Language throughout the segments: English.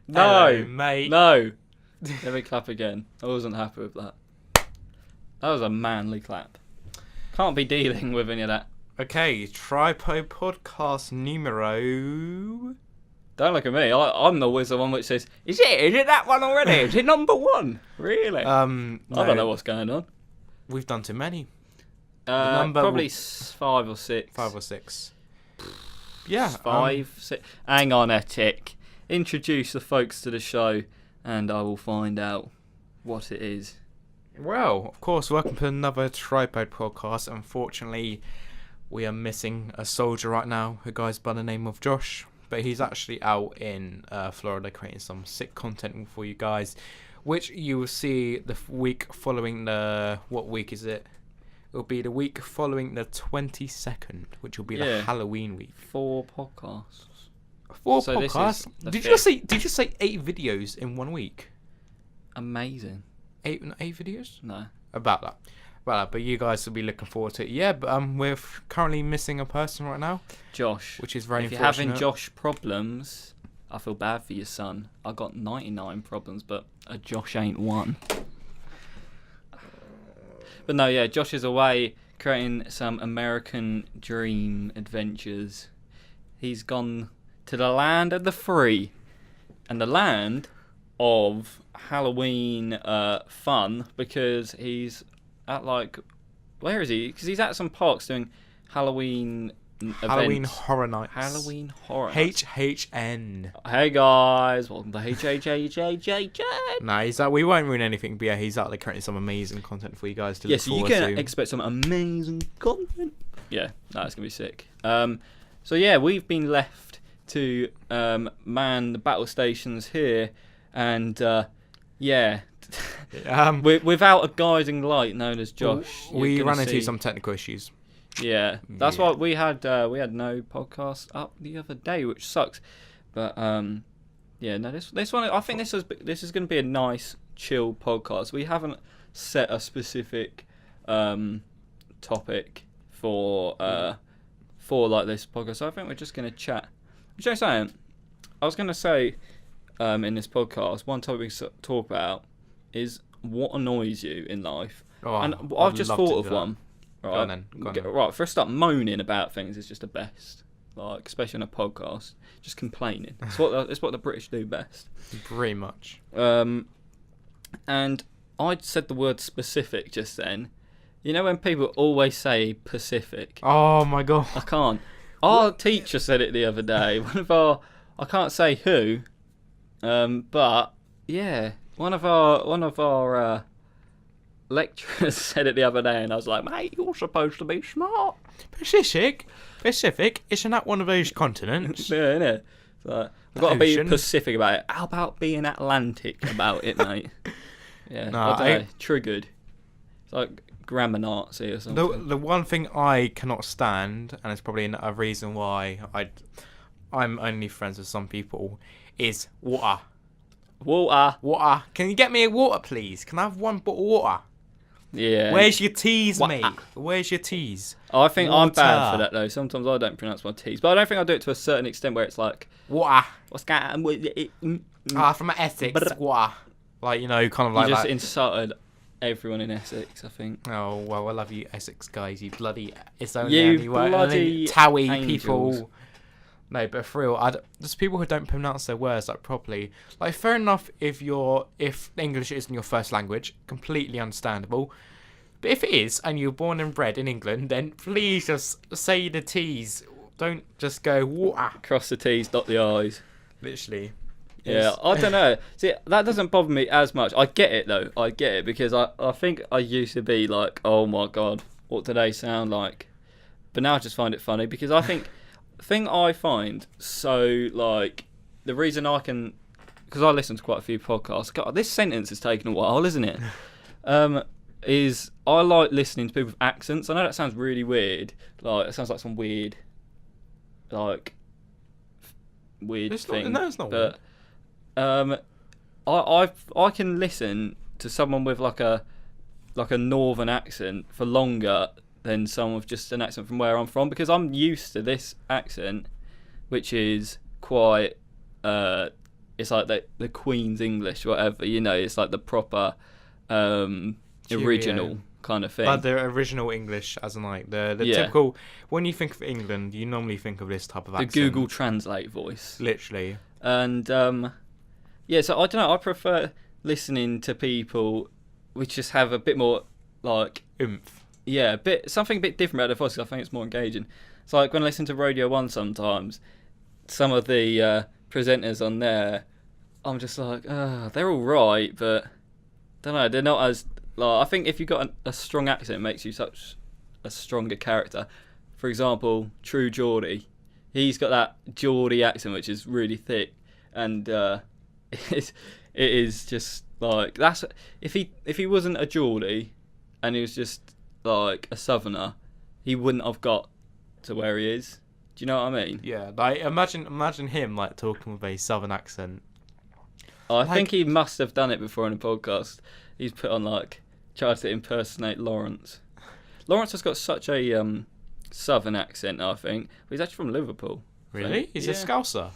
No, hello, mate. No. Let me clap again. I wasn't happy with that. That was a manly clap. Can't be dealing with any of that. Okay, Tripod Podcast numero. Don't look at me. I'm always the one which says, Is it that one already? Is it number one? Really? No, I don't know what's going on. We've done too many. Probably 5 or 6. 5 or 6. Yeah. 5, 6. Hang on a tick. Introduce the folks to the show and I will find out what it is. Well, of course, welcome to another Tripod Podcast. Unfortunately, we are missing a soldier right now, a guy by the name of Josh. But he's actually out in Florida creating some sick content for you guys, which you will see the week following the... What week is it? It'll be the week following the 22nd, which will be the Halloween week. 4 podcasts. 4 So podcasts? Did you just say 8 videos in 1 week? Amazing. 8 videos? No. About that. But you guys will be looking forward to it. Yeah, but we're currently missing a person right now. Josh. Which is very unfortunate. If you're having Josh problems, I feel bad for your son. I got 99 problems, but a Josh ain't one. But no, yeah, Josh is away creating some American dream adventures. He's gone to the land of the free and the land of Halloween fun because he's at where is he? Because he's at some parks doing Halloween events. Horror Nights. Halloween Horror Nights. HHN. Hey guys, welcome to HHHHHHN. Nah, we won't ruin anything, but yeah, he's out there creating some amazing content for you guys to look forward to. Yes, you can expect some amazing content. Yeah, it's going to be sick. So yeah, we've been left to man the battle stations here, and without a guiding light known as Josh. We ran into some technical issues. Yeah, that's why we had no podcast up the other day, which sucks. But this one, I think this is going to be a nice chill podcast. We haven't set a specific topic for like this podcast. So I think we're just going to chat. Which I'm saying, I was going to say in this podcast, one topic we talk about is what annoys you in life, and I've just thought of one. Right. Go on then. Right, for us to start moaning about things is just the best. Like, especially on a podcast, just complaining. It's what the British do best. Pretty much. And I said the word specific just then. You know when people always say Pacific? Oh my god. I can't. Our teacher said it the other day. I can't say who, but yeah, one of our lecturers said it the other day, and I was like, mate, you're supposed to be smart. Pacific, isn't that one of those continents? Yeah, innit? So, I've got to be Pacific about it. How about being Atlantic about it, mate? Yeah, I don't know. Triggered. It's like grammar Nazi or something. The one thing I cannot stand, and it's probably a reason why I'm only friends with some people, is water. Water. Can you get me a water, please? Can I have 1 bottle of water? Yeah. Where's your T's, mate? Where's your T's? I think water. I'm bad for that, though. Sometimes I don't pronounce my T's. But I don't think I do it to a certain extent where it's like... Water. What's going on? From Essex. Water. Like, kind of like that. You just insulted everyone in Essex, I think. Oh, well, I love you, Essex guys. You bloody... It's only bloody Towie angels. People... No, but for real, there's people who don't pronounce their words properly. Like, fair enough if English isn't your first language, completely understandable. But if it is, and you're born and bred in England, then please just say the T's. Don't just go water. Cross the T's, dot the I's. Literally. Yeah, I don't know. See, that doesn't bother me as much. I get it though. I get it because I think I used to be like, oh my god, what do they sound like? But now I just find it funny because I think. Thing I find so like the reason I can, because I listen to quite a few podcasts. God, this sentence has taken a while, isn't it? Is I like listening to people with accents. I know that sounds really weird. Like it sounds like some weird thing. No, it's not but, weird. I can listen to someone with like a northern accent for longer than someone with just an accent from where I'm from, because I'm used to this accent, which is quite it's like the Queen's English, whatever. You know, it's like the proper original kind of thing. Like the original English, as in like the typical. When you think of England, you normally think of this type of accent. The Google Translate voice. Literally. And so I don't know. I prefer listening to people which just have a bit more like oomph. Yeah, something a bit different about their voice. I think it's more engaging. It's like when I listen to Radio 1 sometimes, some of the presenters on there, I'm just like, they're all right, but I don't know, they're not as... Like, I think if you've got a strong accent, it makes you such a stronger character. For example, True Geordie. He's got that Geordie accent, which is really thick, and it is just like... that's if he wasn't a Geordie, and he was just like a southerner, he wouldn't have got to where he is. Do you know what I mean? Yeah, like imagine him like talking with a southern accent. I think he must have done it before in a podcast. He's put on like tried to impersonate Lawrence. Lawrence has got such a southern accent, I think. But he's actually from Liverpool. Really? He's a Scouser?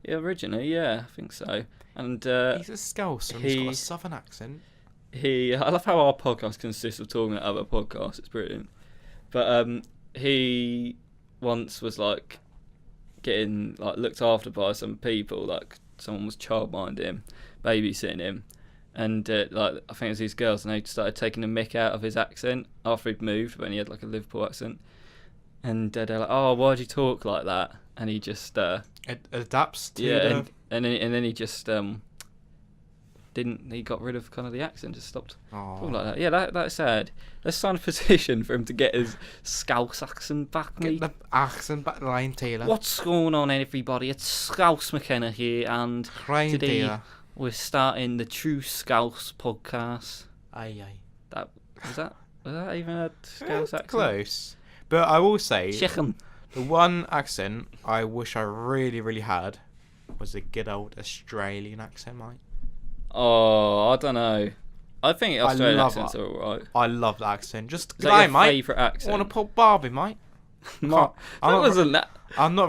Yeah, originally, yeah, I think so. And he's a Scouser. He's got a southern accent. I love how our podcast consists of talking about other podcasts. It's brilliant. But he once was like getting like looked after by some people. Like someone was childminding him, babysitting him, and like I think it was these girls, and they started taking the mick out of his accent after he'd moved, when he had like a Liverpool accent. And they're like, "Oh, why'd you talk like that?" And he just adapts to and then he just he got rid of kind of the accent, just stopped talking like that. Yeah, that's sad. Let's sign a petition for him to get his Scouse accent back, mate. Get the accent back, Ryan Taylor. What's going on, everybody? It's Scouse McKenna here, and Ryan today Taylor. We're starting the True Scouse podcast. Aye. Was that even a Scouse accent? Close. But I will say, Chicken. The one accent I wish I really, really had was a good old Australian accent, mate. Oh, I don't know. I think Australian accents are alright. I love that accent. Just good day, mate. Favourite accent? Want to pop Barbie, mate? I'm not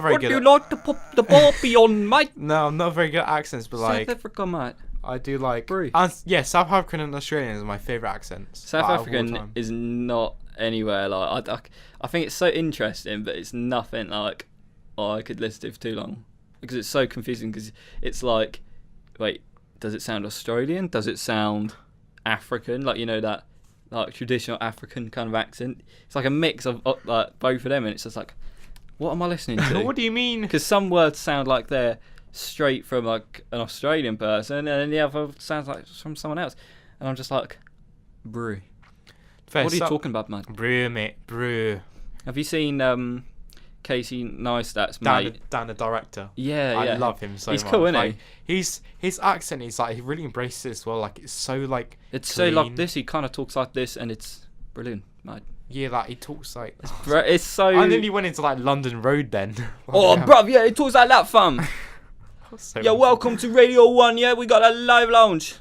very good. Would you like to pop the Barbie on, mate? No, I'm not very good at accents, but like South Africa, mate. I do like. Brie. South African and Australian is my favourite accents. South African is not anywhere like. I think it's so interesting, but it's nothing like I could listen to for too long, because it's so confusing. Because it's like, wait, does it sound Australian? Does it sound African? Like, you know, that like traditional African kind of accent. It's like a mix of like both of them, and it's just like, what am I listening to? What do you mean? Because some words sound like they're straight from like an Australian person, and then the other sounds like from someone else, and I'm just like, brew. What are you talking about, man? Brew, mate, brew. Have you seen Casey Neistat's mate? Dan, the director. Yeah. I love him so much. He's cool, isn't like, his accent is like, he really embraces it as well. Like, it's so like it's clean. so like this. He kind of talks like this, and it's brilliant, mate. Yeah, like he talks like. It's so. I nearly went into like London Road then. Bruv, yeah, he talks like that, fam. Yeah, welcome to Radio 1. Yeah, we got a live lounge.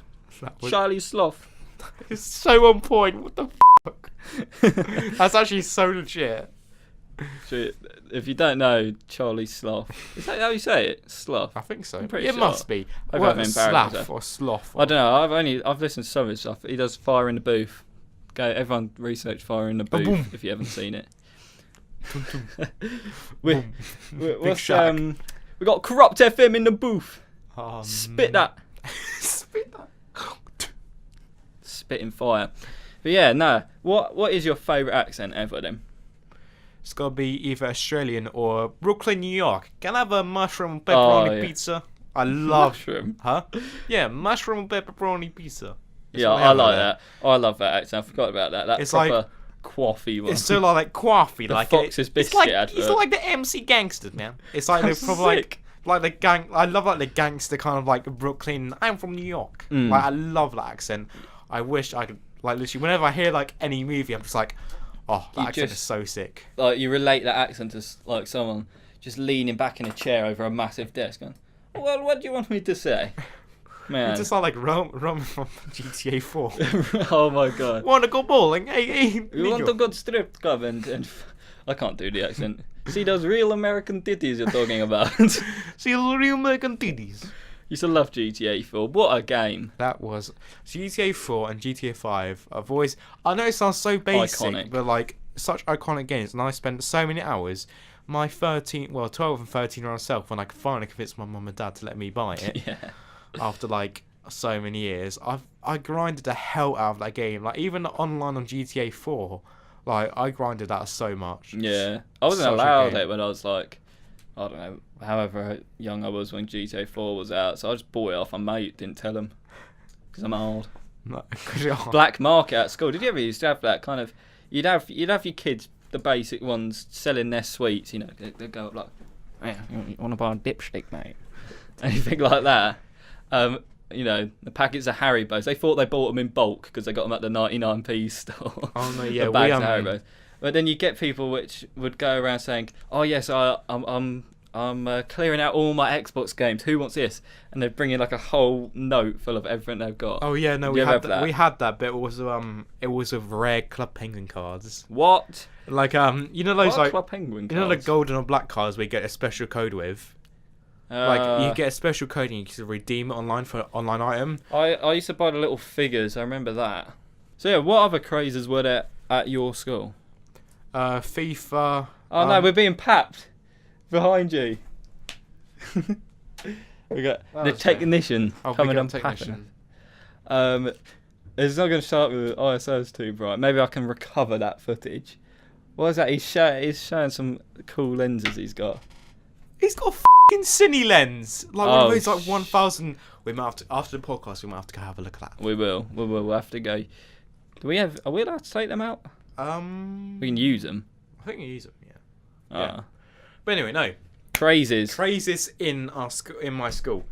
Charlie Sloth. It's so on point. What the fuck? That's actually so legit. If you don't know Charlie Sloth, is that how you say it? Sloth. I think so. I'm pretty it sure. Must be. Slaff or sloth. I don't know. I've listened to some of his stuff. He does Fire in the Booth. Go, everyone research Fire in the Booth if you haven't seen it. We got Corrupt FM in the booth. Spit that. Spit that. Spitting fire. But yeah, no. What is your favourite accent ever then? It's got to be either Australian or Brooklyn, New York. Can I have a mushroom pepperoni pizza? I love... Mushroom? Huh? Yeah, mushroom pepperoni pizza. Yeah, I like that. I love that accent. I forgot about that. That's it's proper like, coffee one. It's still like coffee. The like Fox's Biscuit advert. It's like the MC Gangsters, man. It's like the probably like the gang. I love like the gangster kind of like Brooklyn. I'm from New York. Like I love that accent. I wish I could like literally whenever I hear like any movie, I'm just like, oh, that accent is so sick. Like you relate that accent to like someone just leaning back in a chair over a massive desk, going, "Well, what do you want me to say?" Man, it's just like Rum from GTA 4. Oh my god! Want to go bowling? Hey, you want to go strip club and I can't do the accent. See those real American titties you're talking about? See those real American titties. Used to love GTA 4. What a game. That was GTA 4 and GTA 5. I know it sounds so basic, Iconic. but like such iconic games, and I spent so many hours. My 12 and 13-year-old self, when I could finally convince my mum and dad to let me buy it, Yeah. after like so many years, I grinded the hell out of that game. Like even online on GTA 4, like I grinded that so much. Yeah. I wasn't Such a allowed game. it when I was like, I don't know, however young I was when GTA 4 was out. So I just bought it off my mate, didn't tell him. Because I'm old. No, 'cause you're- Black market at school. Did you ever used to have that kind of... You'd have your kids, the basic ones, selling their sweets. You know, they'd go up like, "Yeah, you want to buy a dipstick, mate?" Anything like that. You know, the packets of Haribos. They thought they bought them in bulk because they got them at the 99p store. Oh no, yeah, The bags of Haribos. But then you get people which would go around saying, "Oh yes, I'm clearing out all my Xbox games. Who wants this?" And they'd bring in like a whole note full of everything they've got. Oh yeah, no, Did we you ever had have that. that? We had that, but it was with rare Club Penguin cards. What? Like you know those What like Club Penguin you know the cards? golden or black cards we get a special code with. Like you get a special code and you can redeem it online for an online item. I used to buy the little figures. I remember that. So yeah, what other crazes were there at your school? FIFA. Oh no, we're being papped behind you. We got the okay. technician coming on technician. papping. It's not going to start with ISO's too bright. Maybe I can recover that footage. What is that? He's showing some cool lenses he's got. He's got a fucking cine lens, like one of Oh, those like 1000. We might have to after the podcast. We might have to go have a look at that. We will. We'll have to go. Do we have? Are we allowed to take them out? We can use them. I think you use them. Yeah. Ah. But anyway, no. Crazes. in my school.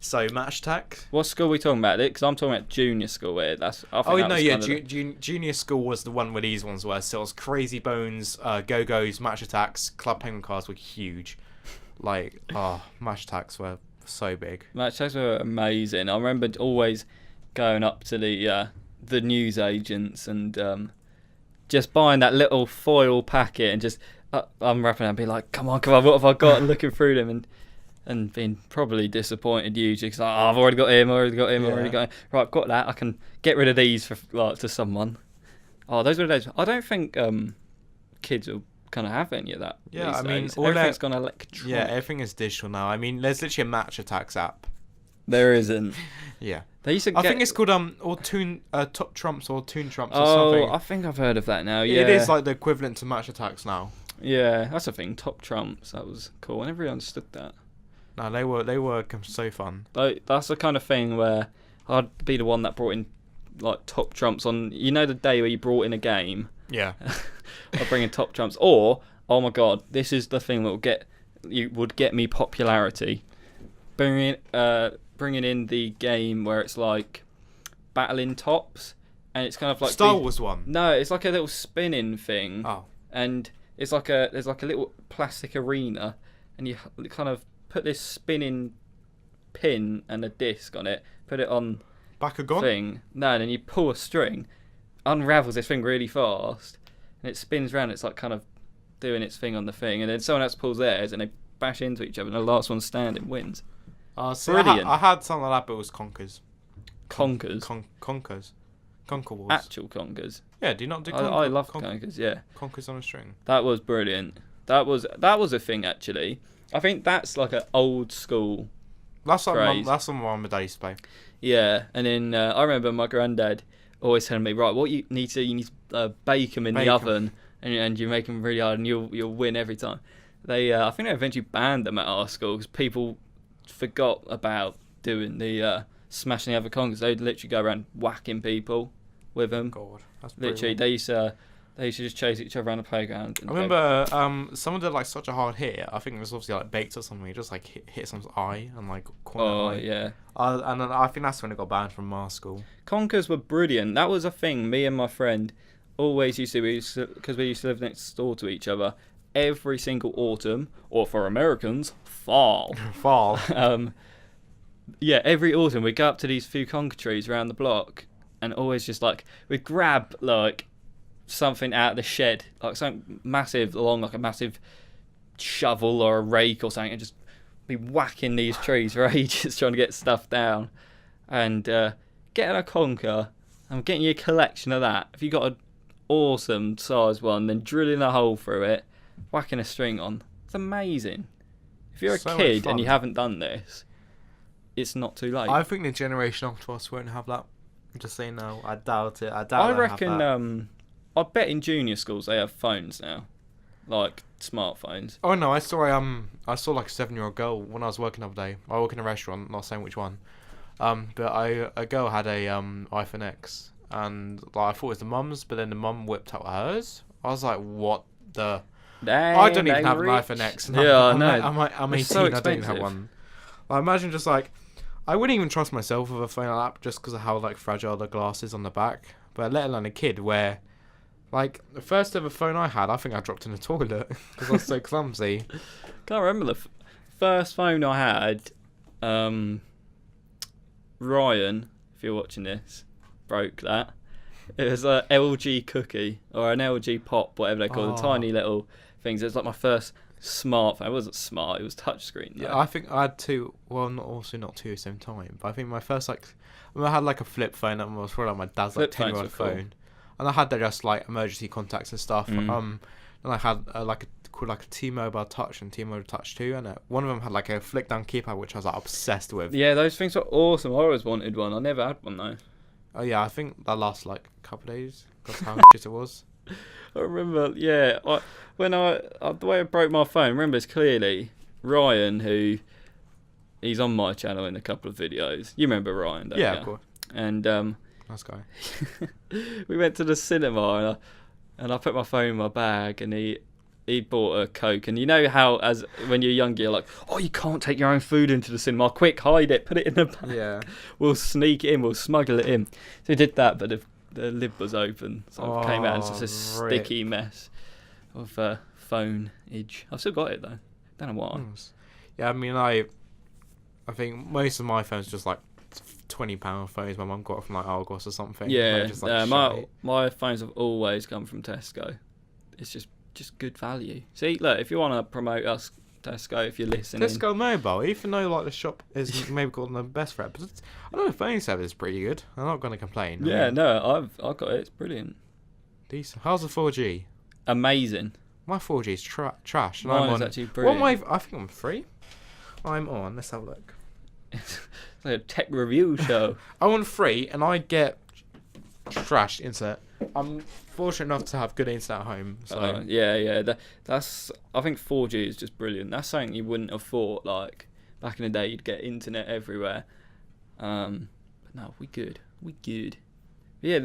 So match attack. What school are we talking about? Because I'm talking about junior school. Where that's. I think Oh that no, was yeah. kind of Junior school was the one where these ones were. So it was Crazy Bones, Go-Go's, match attacks, Club Penguin cards were huge. Like match attacks were so big. Match attacks were amazing. I remember always going up to the news agents and just buying that little foil packet and just unwrapping it and be like, come on, what have I got? And looking through them and being probably disappointed usually because I've already got him, already got him. Right, I've got that. I can get rid of these for to someone. Oh, those were the days. I don't think kids will kind of have any of that. Yeah, these I mean, days. all Everything's gone electronic. Yeah, everything is digital now. I mean, there's literally a match attacks app. There isn't. Yeah. They used to I think it's called Top Trumps or Toon Trumps or Oh, something. I think I've heard of that now. Yeah, It is like the equivalent to match attacks now. Yeah, that's a thing. Top trumps. That was cool. I never really understood that. No, they were so fun. That's the kind of thing where I'd be the one that brought in like top trumps on. You know, the day where you brought in a game. Yeah. I'd bring in top trumps. Or oh my god, this is the thing that would get me popularity. Bringing in the game where it's like battling tops, and it's kind of like Star Wars one. No, it's like a little spinning thing. Oh. And there's like a little plastic arena, and you kind of put this spinning pin and a disc on it, put it on Bakugan? thing. No, and then you pull a string, unravels this thing really fast, and it spins around. It's like kind of doing its thing on the thing, and then someone else pulls theirs, and they bash into each other, and the last one standing wins. See, Brilliant. I had something like that, but it was Conkers. Conkers. Conkers. Conker Wars. Actual conkers. Yeah, do you not do I love conkers. Yeah. Conkers on a string? That was brilliant. That was a thing actually. I think that's like an old school. That's what Craze. that's what my mum and dad used to play. Yeah, and then I remember my granddad always telling me, right, what you need to bake them in the oven, and you make them really hard, and you'll win every time. I think they eventually banned them at our school because people forgot about doing the smashing the other conkers. They'd literally go around whacking people with them. God, that's Literally, they used to just chase each other around the playground. I remember someone did like such a hard hit. I think it was obviously like baked or something. He just like hit someone's eye and like corner eye. Yeah. And then I think that's when it got banned from our school. Conkers were brilliant. That was a thing me and my friend always used to, because we used to live next door to each other. Every single autumn, or for Americans, fall. Fall. Yeah, every autumn we'd go up to these few conker trees around the block, and always just like we'd grab like something out of the shed, like something massive, along like a massive shovel or a rake or something, and just be whacking these trees for ages trying to get stuff down, and getting a conker and getting you a collection of that. If you got an awesome size one, then drilling a hole through it, whacking a string on, it's amazing. If you're So a much kid fun. and you haven't done this, it's not too late. I think the generation after us won't have that. I'm just saying now. I doubt it. I reckon. I bet in junior schools they have phones now, like smartphones. Oh no, I saw like a 7-year-old girl when I was working the other day. I work in a restaurant, not saying which one. But a girl had a iPhone X, and like I thought it was the mum's, but then the mum whipped out hers. I was like, what the? Dang, I don't even have rich. an iPhone X. Yeah, I know. I'm 18. It's so I don't even have expensive. one. I imagine just like, I wouldn't even trust myself with a phone like that just because of how like fragile the glass is on the back. But let alone a kid where, like, the first ever phone I had, I think I dropped in the toilet because I was so clumsy. Can't remember the first phone I had. Ryan, if you're watching this, broke that. It was a LG Cookie or an LG Pop, whatever they call them, tiny little things. It was like my first smartphone. It wasn't smart. It was touchscreen. Yeah, I think I had two. Well, not two at the same time. But I think my first I had like a flip phone that was probably like my dad's like Flip phones 10-year-old were cool. phone, and I had just like emergency contacts and stuff. And I had called like a T-Mobile Touch and T-Mobile Touch 2, and one of them had like a flick down keypad, which I was like obsessed with. Yeah, those things were awesome. I always wanted one. I never had one though. Oh yeah, I think that lasted like a couple of days. That's how shit it was. I remember, yeah, the way I broke my phone, I remember it's clearly Ryan, he's on my channel in a couple of videos. You remember Ryan, don't you? Yeah, of course. And Nice guy. we went to the cinema, and I put my phone in my bag, and he bought a Coke. And you know how, as when you're younger, you're like, oh, you can't take your own food into the cinema. Quick, hide it, put it in the bag. Yeah. We'll sneak it in, we'll smuggle it in. So we did that, but the lid was open, so it came out as just a rip. sticky mess of phone-age. I've still got it though. Don't know why. Yeah, I mean, I think most of my phones are just like £20 phones my mum got from like Argos or something. Yeah, Like, just, like, my phones have always come from Tesco. It's just good value. See, look, if you want to promote us, Tesco, if you're listening. Tesco Mobile, even though like the shop is maybe called the best for it, but I know the phone service is pretty good. I'm not going to complain. Yeah, I mean, no, I've got it. It's brilliant. decent. How's the 4G? Amazing. My 4G is trash. And Mine I'm is on. actually brilliant. I think I'm free. I'm on. Let's have a look. It's like a tech review show. I'm on free, and I get trash internet. I'm fortunate enough to have good internet at home. So Yeah. That's. I think 4G is just brilliant. That's something you wouldn't have thought. Like back in the day, you'd get internet everywhere. But no, we good. Yeah.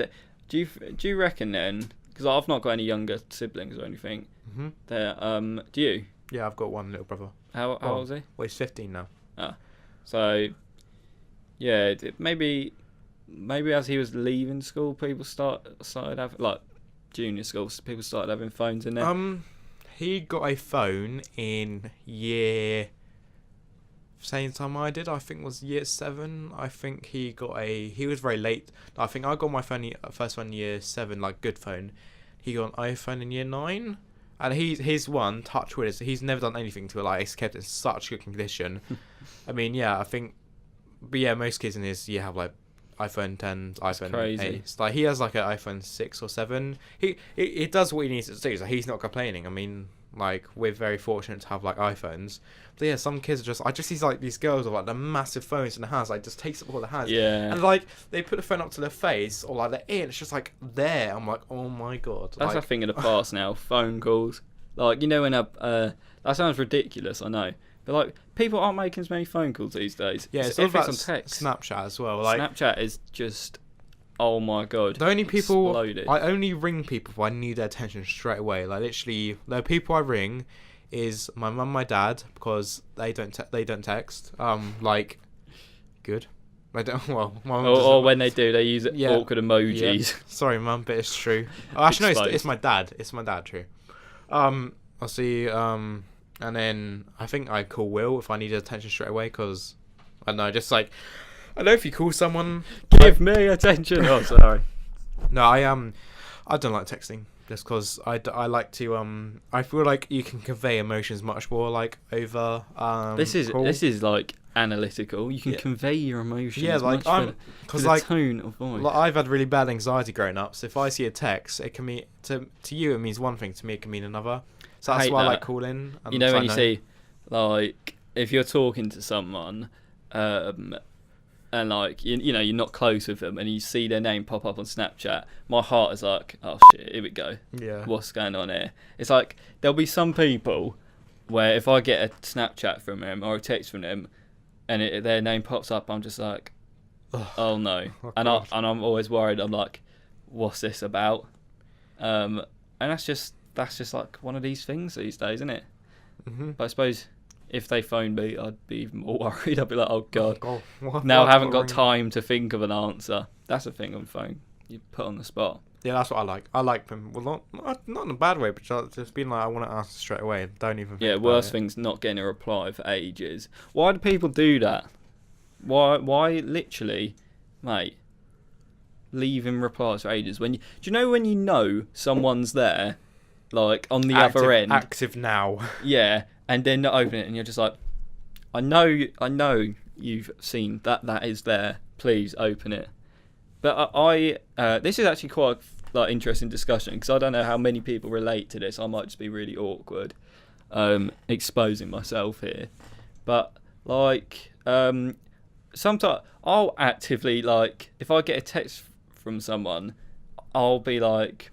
Do you reckon then? Because I've not got any younger siblings or anything. hmm That do you? Yeah, I've got one little brother. How old is he? Well, he's 15 now. So, yeah, maybe as he was leaving school, people started having, like, junior school, people started having phones in there. He got a phone in same time I did. I think it was year 7. I think he was very late. I think I got my first one year 7, like good phone. He got an iPhone in year 9. And his one, touch wood, is he's never done anything to it. Like, it's kept in such good condition. I mean, yeah, I think, but yeah, most kids in his year have like iPhone 10, iPhone crazy. 8. It's like he has like an iPhone 6 or 7. He does what he needs to do. So he's not complaining. I mean, like, we're very fortunate to have like iPhones. But yeah, some kids are just. I just see like these girls with like the massive phones in the hands, like just takes up all the hands. Yeah. And like they put the phone up to their face or like their ear, and it's just like there. I'm like, oh my god. That's like, a thing of the past now. Phone calls, like when that sounds ridiculous, I know, but like people aren't making as many phone calls these days. Yeah, it's all about everything's on text. Snapchat as well. Like Snapchat is just, oh my god. the only people exploded. I only ring people if I need their attention straight away. Like literally, the people I ring is my mum, my dad, because they don't text. Like good. I don't. Well, my mum or when they do, they use Yeah. awkward emojis. Yeah. Sorry, mum, but it's true. Oh, actually, no, it's Exposed. my dad. It's my dad. True. I'll see. And then I think I call Will if I need attention straight away, because I don't know, just like I don't know if you call someone. Give me attention. Oh, sorry. No, I don't like texting just because I like to I feel like you can convey emotions much more like over This is call. like analytical. You can convey your emotions. Yeah, like because like tone of voice. Like, I've had really bad anxiety growing up, so if I see a text, it can mean to you it means one thing, to me it can mean another. So that's why I like calling. You know, when you see, like, if you're talking to someone, and like you know you're not close with them, and you see their name pop up on Snapchat, my heart is like, oh shit, here we go. Yeah. What's going on here? It's like there'll be some people where if I get a Snapchat from them or a text from them, and their name pops up, I'm just like, oh no, and I'm always worried. I'm like, what's this about? And that's just like one of these things these days, isn't it? Mm-hmm. But I suppose if they phoned me, I'd be even more worried. I'd be like, oh god, now I haven't got time to think of an answer. That's the thing on the phone. You put on the spot. Yeah, that's what I like. I like them. Well, not in a bad way, but just being like, I want to answer straight away. Don't even. Yeah, worst thing's not getting a reply for ages. Why do people do that? Why literally, mate, leaving replies for ages? Do you know when you know someone's there, like on the other end, active now? Yeah, and then not open it, and you're just like, I know you've seen that is there. Please open it. But this is actually quite like interesting discussion, because I don't know how many people relate to this. I might just be really awkward, exposing myself here. But like, sometimes I'll actively, like, if I get a text from someone, I'll be like,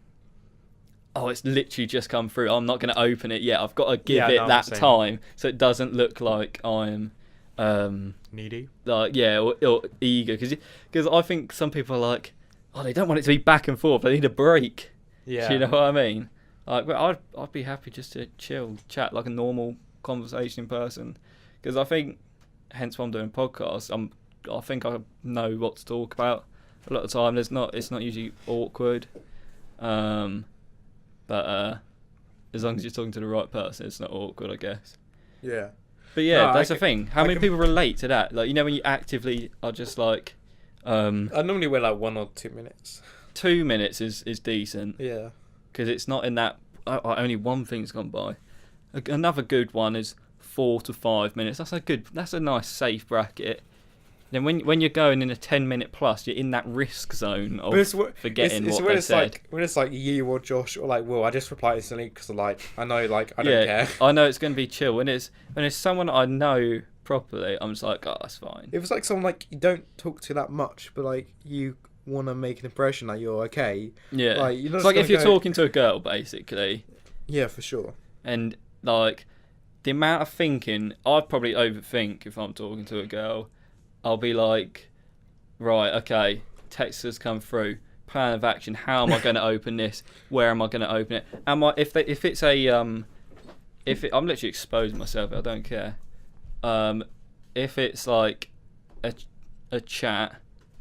oh, it's literally just come through. I'm not going to open it yet. I've got to give it that time so it doesn't look like I'm needy, like, yeah, or eager, because I think some people are like, oh, they don't want it to be back and forth, they need a break. Yeah. Do you know what I mean? Like, but I'd be happy just to chill, chat like a normal conversation person, because I think, hence why I'm doing podcasts, I think I know what to talk about a lot of the time. It's not usually awkward, but as long as you're talking to the right person, it's not awkward, I guess. Yeah. But yeah, that's the thing. How many people relate to that? Like, you know, when you actively are just like, I normally wait like 1 or 2 minutes. 2 minutes is decent. Yeah. Because it's not in that. Only one thing's gone by. Another good one is 4 to 5 minutes. That's a nice safe bracket. Then when you're going in a 10-minute plus, you're in that risk zone of forgetting what they said. Like, when it's like you or Josh or like Will, I just reply instantly because I know like I don't care. I know it's going to be chill. When it's someone I know properly, I'm just like, oh, that's fine. If it's like someone like you don't talk to that much, but like you want to make an impression that you're okay. Yeah. Like, it's like if you're talking to a girl, basically. Yeah, for sure. And like the amount of thinking, I'd probably overthink if I'm talking to a girl. I'll be like, right, okay, text has come through, plan of action, how am I going to open this? Where am I going to open it? I'm literally exposing myself, I don't care. If it's like a chat,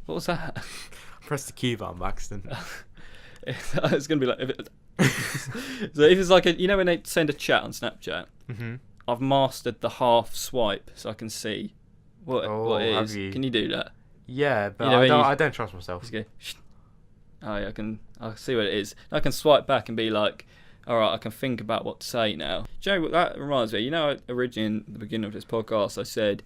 what was that? Press the key button by accident. It's going to be like, so if it's like you know when they send a chat on Snapchat, mm-hmm. I've mastered the half swipe so I can see what it is. Can you do that? Yeah, but you know, I don't trust myself. Go, oh yeah, I'll see what it is. I can swipe back and be like, all right, I can think about what to say now. Do you know what that reminds me? You know, originally at the beginning of this podcast, I said,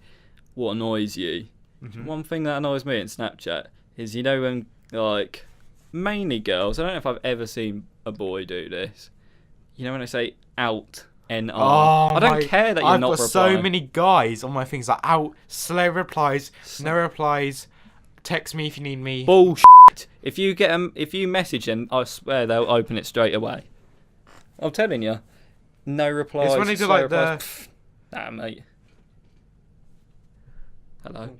what annoys you? Mm-hmm. One thing that annoys me in Snapchat is, you know, when like mainly girls, I don't know if I've ever seen a boy do this. You know when I say out NR. I don't care that you're not replying. I've got so many guys on my things like out, slow replies, no replies, text me if you need me. Bullshit. If you message them, I swear they'll open it straight away. I'm telling you. No replies. It's when they do like replies. Nah, mate. Hello.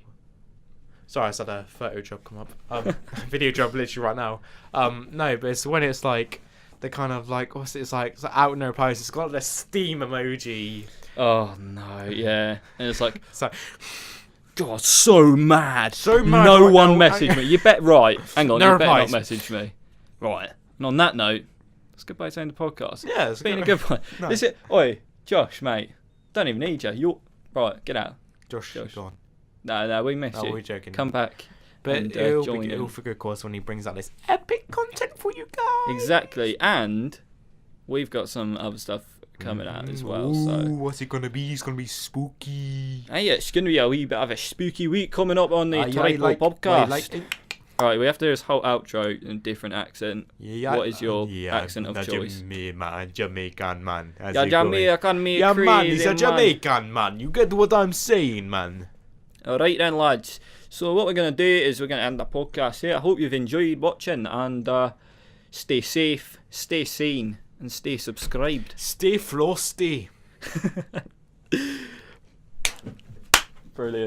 Sorry, I just had a photo job come up. Video job literally right now. No, but it's when it's like they're kind of like, what's it? It's like out no replies. It's got the steam emoji. Oh no, yeah, and it's like, God, so mad. No right one messaged me. You bet right. Hang on, you better not message me. Right. And on that note, it's goodbye to end the podcast. Yeah, it's been a good one. No. Oi, Josh, mate. Don't even need you. You're right. Get out. Josh. Gone. No, we miss you. We're joking. Come back. But and, it'll be for good cause when he brings out this epic content for for you guys. Exactly, and we've got some other stuff coming out as well. So what's it gonna be? It's gonna be spooky. hey, it's gonna be a wee bit of a spooky week coming up on the Tripod podcast. Alright, we have to do this whole outro in a different accent. What is your accent of choice? Jamaican man. Jamaican me Yeah, crazy, man, he's a man. Jamaican man. You get what I'm saying, man. Alright then, lads. So what we're going to do is we're going to end the podcast here. I hope you've enjoyed watching, and stay safe, stay sane, and stay subscribed. Stay frosty. Brilliant.